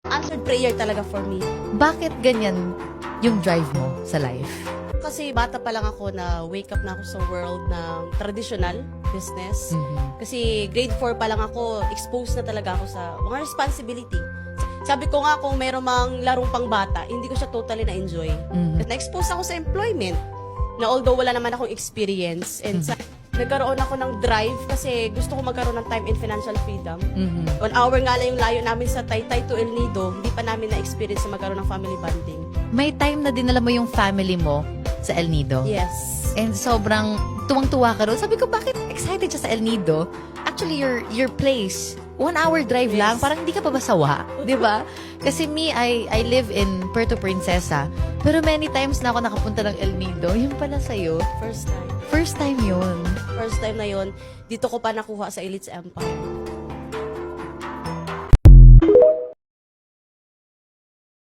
Answered prayer talaga for me. Bakit ganyan yung drive mo sa life? Kasi bata pa lang ako na wake up na ako sa world ng traditional business. Kasi grade 4 pa lang ako, exposed na talaga ako sa mga responsibility. Sabi ko nga kung meron mang larong pang bata, hindi ko siya totally na-enjoy. Na-expose ako sa employment na although wala naman akong experience. And nagkaroon ako ng drive kasi gusto ko magkaroon ng time and financial freedom. 1 hour nga lang yung layo namin sa Taytay to El Nido, hindi pa namin na-experience na magkaroon ng family bonding. May time na dinala mo yung family mo sa El Nido. Yes. And sobrang tuwang-tuwa ka doon. Sabi ko, bakit excited siya sa El Nido? Actually, your place, 1 hour drive lang, parang hindi ka pa basawa. Di ba? Kasi me, I live in Puerto Princesa. Pero many times na ako nakapunta ng El Nido. Yung pala sa'yo, First time. first time yun. First time na yon, dito ko pa nakuha sa Elites Empire.